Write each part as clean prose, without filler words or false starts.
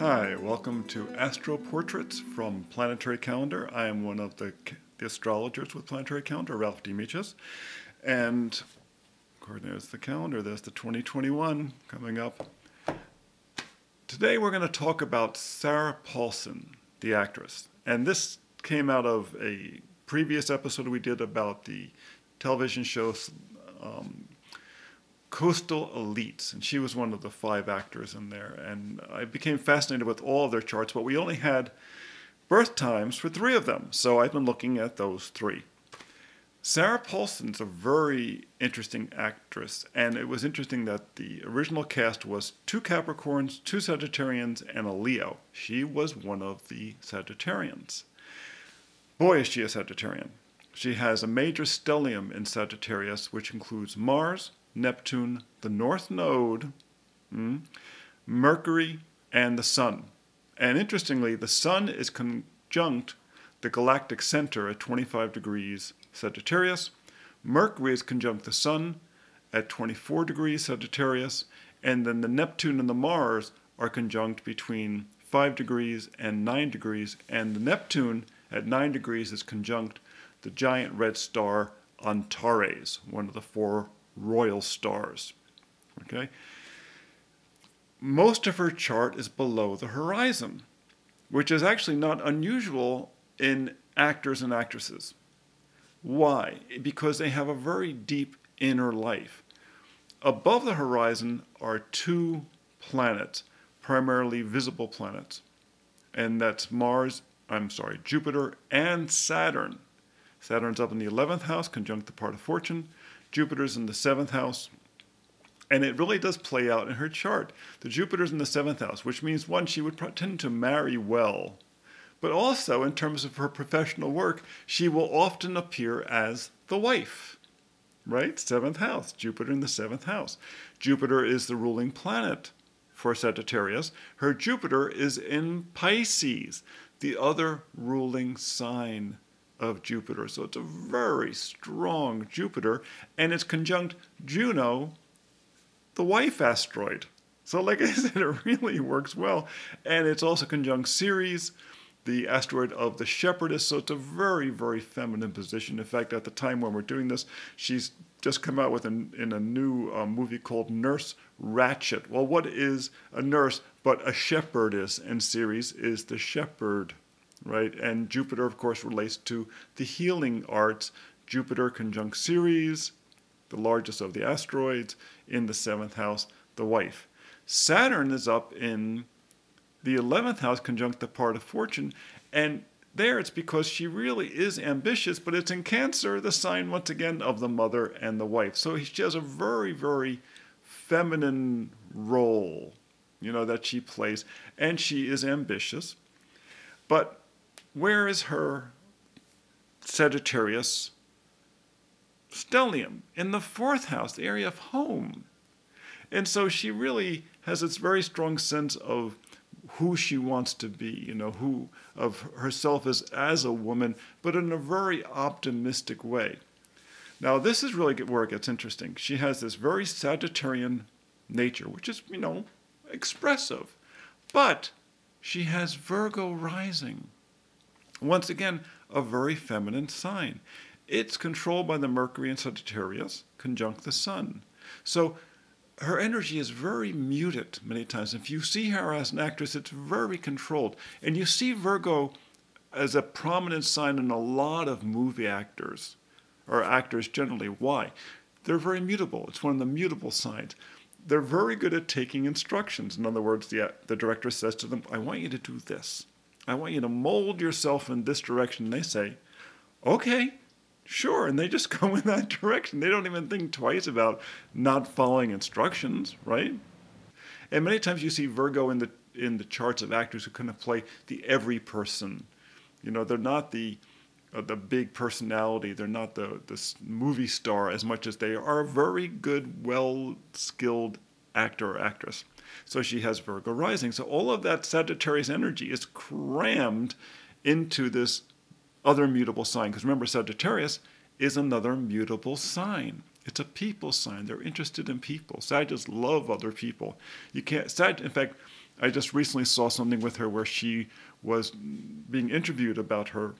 Hi, welcome to Astro Portraits from Planetary Calendar. I am one of the astrologers with Planetary Calendar, Lahni DeAmicis. And of course, there's the calendar. There's the 2021 coming up. Today we're going to talk about Sarah Paulson, the actress. And this came out of a previous episode we did about the television show Coastal Elites, and she was one of the 5 actors in there. And I became fascinated with all of their charts, but we only had birth times for 3 of them, so I've been looking at those 3. Sarah Paulson's a very interesting actress, and it was interesting that the original cast was 2 Capricorns, 2 Sagittarians, and a Leo. She was one of the Sagittarians. Boy, is she a Sagittarian. She has a major stellium in Sagittarius, which includes Mars, Neptune, the North Node, Mercury, and the Sun. And interestingly, the Sun is conjunct the galactic center at 25 degrees Sagittarius. Mercury is conjunct the Sun at 24 degrees Sagittarius. And then the Neptune and the Mars are conjunct between 5 degrees and 9 degrees. And the Neptune at 9 degrees is conjunct the giant red star Antares, one of the 4 royal stars. Okay? Most of her chart is below the horizon, which is actually not unusual in actors and actresses. Why? Because they have a very deep inner life. Above the horizon are 2 planets, primarily visible planets, and that's Jupiter and Saturn. Saturn's up in the 11th house, conjunct the part of fortune. Jupiter's in the 7th house, and it really does play out in her chart. The Jupiter's in the 7th house, which means, one, she would tend to marry well, but also in terms of her professional work, she will often appear as the wife, right? 7th house, Jupiter in the 7th house. Jupiter is the ruling planet for Sagittarius. Her Jupiter is in Pisces, the other ruling sign of Jupiter. So it's a very strong Jupiter, and it's conjunct Juno, the wife asteroid. So like I said, it really works well. And it's also conjunct Ceres, the asteroid of the shepherdess. So it's a very, very feminine position. In fact, at the time when we're doing this, she's just come out with in a new movie called Nurse Ratched. Well, what is a nurse but a shepherdess? And Ceres is the shepherd, right? And Jupiter, of course, relates to the healing arts. Jupiter conjunct Ceres, the largest of the asteroids, in the 7th house, the wife. Saturn is up in the 11th house, conjunct the part of fortune, and there it's because she really is ambitious, but it's in Cancer, the sign, once again, of the mother and the wife. So she has a very, very feminine role, that she plays, and she is ambitious. But where is her Sagittarius stellium? In the 4th house, the area of home. And so she really has this very strong sense of who she wants to be, who of herself as a woman, but in a very optimistic way. Now, this is really where it gets interesting. She has this very Sagittarian nature, which is, expressive. But she has Virgo rising. Once again, a very feminine sign. It's controlled by the Mercury in Sagittarius, conjunct the Sun. So her energy is very muted many times. If you see her as an actress, it's very controlled. And you see Virgo as a prominent sign in a lot of movie actors, or actors generally. Why? They're very mutable. It's one of the mutable signs. They're very good at taking instructions. In other words, the director says to them, I want you to do this. I want you to mold yourself in this direction. And they say, okay, sure. And they just go in that direction. They don't even think twice about not following instructions, right? And many times you see Virgo in the charts of actors who kind of play the every person. They're not the big personality. They're not the movie star as much as they are a very good, well-skilled actor or actress. So she has Virgo rising. So all of that Sagittarius energy is crammed into this other mutable sign. Because remember, Sagittarius is another mutable sign. It's a people sign. They're interested in people. Sagittarius love other people. In fact, I just recently saw something with her where she was being interviewed about her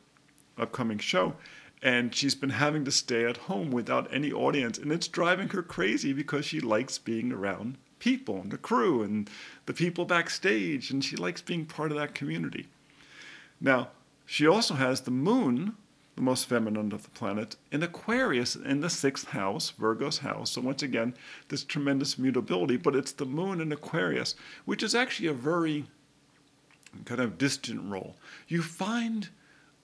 upcoming show, and she's been having to stay at home without any audience, and it's driving her crazy because she likes being around people and the crew and the people backstage, and she likes being part of that community. Now, she also has the moon, the most feminine of the planets, in Aquarius in the 6th house, Virgo's house. So once again, this tremendous mutability, but it's the moon in Aquarius, which is actually a very kind of distant role. You find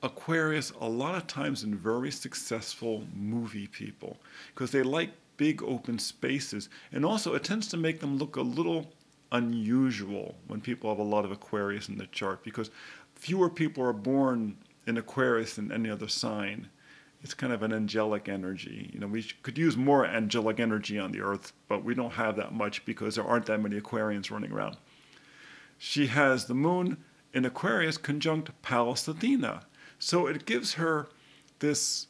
Aquarius a lot of times in very successful movie people because they like big open spaces, and also it tends to make them look a little unusual when people have a lot of Aquarius in the chart, because fewer people are born in Aquarius than any other sign. It's kind of an angelic energy. You know, we could use more angelic energy on the earth, but we don't have that much because there aren't that many Aquarians running around. She has the moon in Aquarius conjunct Pallas Athena. So it gives her this,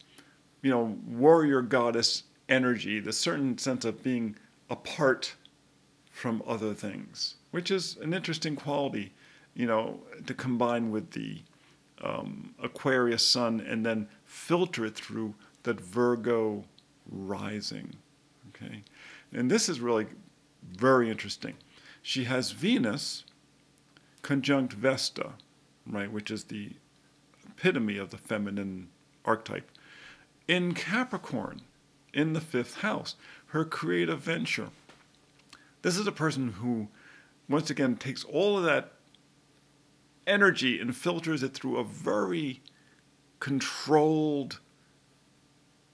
warrior goddess energy, this certain sense of being apart from other things, which is an interesting quality, to combine with the Aquarius sun and then filter it through that Virgo rising. Okay, and this is really very interesting. She has Venus conjunct Vesta, right, which is the epitome of the feminine archetype, in Capricorn, in the 5th house, her creative venture. This is a person who, once again, takes all of that energy and filters it through a very controlled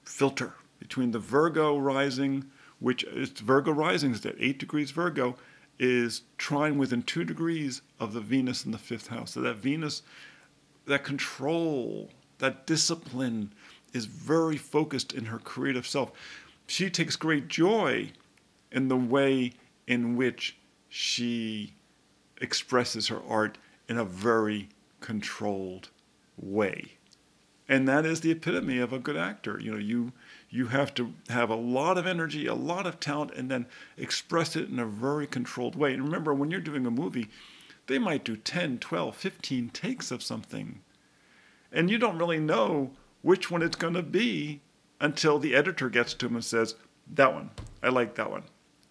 filter between the Virgo rising, which is Virgo rising, is at 8 degrees Virgo, is trine within 2 degrees of the Venus in the 5th house. So that Venus, that control, that discipline is very focused in her creative self. She takes great joy in the way in which she expresses her art in a very controlled way. And that is the epitome of a good actor. You have to have a lot of energy, a lot of talent, and then express it in a very controlled way. And remember, when you're doing a movie, they might do 10, 12, 15 takes of something. And you don't really know which one it's going to be until the editor gets to him and says, that one, I like that one.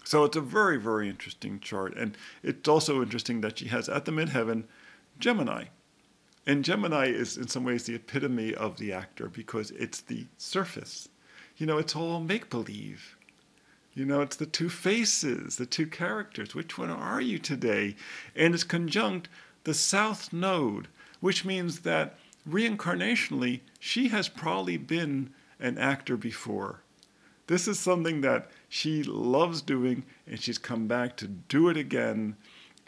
So it's a very, very interesting chart. And it's also interesting that she has at the midheaven Gemini. And Gemini is in some ways the epitome of the actor because it's the surface. It's all make-believe. It's the two faces, the two characters. Which one are you today? And it's conjunct the South Node, which means that reincarnationally, she has probably been an actor before. This is something that she loves doing, and she's come back to do it again.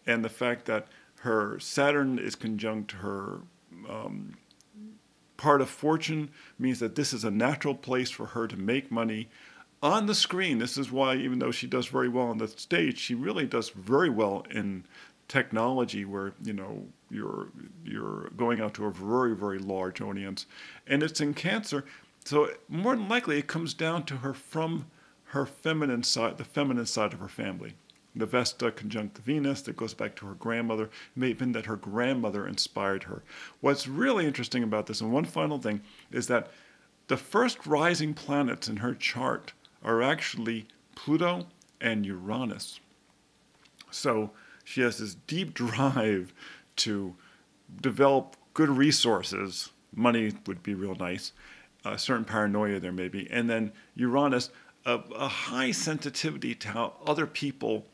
And the fact that her Saturn is conjunct her part of fortune means that this is a natural place for her to make money on the screen. This is why, even though she does very well on the stage, she really does very well in technology, where you're going out to a very, very large audience. And it's in Cancer, so more than likely it comes down to her from her feminine side, the feminine side of her family. The Vesta conjunct the Venus, that goes back to her grandmother. It may have been that her grandmother inspired her. What's really interesting about this, and one final thing, is that the first rising planets in her chart are actually Pluto and Uranus. So she has this deep drive to develop good resources. Money would be real nice. A certain paranoia there may be. And then Uranus, a high sensitivity to how other people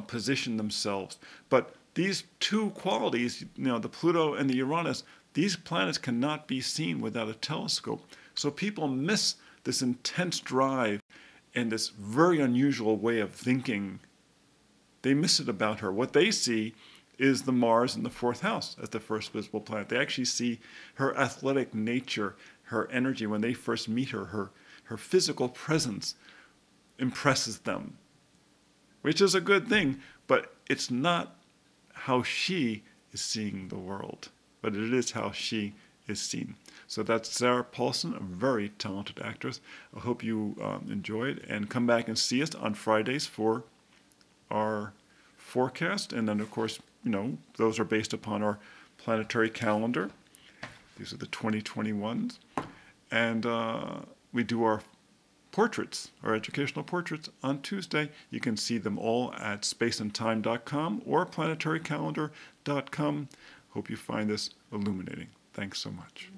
position themselves. But these two qualities, the Pluto and the Uranus, these planets cannot be seen without a telescope. So people miss this intense drive and this very unusual way of thinking. They miss it about her. What they see is the Mars in the 4th house as the first visible planet. They actually see her athletic nature, her energy. When they first meet her, her physical presence impresses them, which is a good thing, but it's not how she is seeing the world, but it is how she is seen. So that's Sarah Paulson, a very talented actress. I hope you enjoyed, and come back and see us on Fridays for our forecast, and then of course those are based upon our planetary calendar. These are the 2021s. And we do our portraits, our educational portraits, on Tuesday. You can see them all at spaceandtime.com or planetarycalendar.com. Hope you find this illuminating. Thanks so much.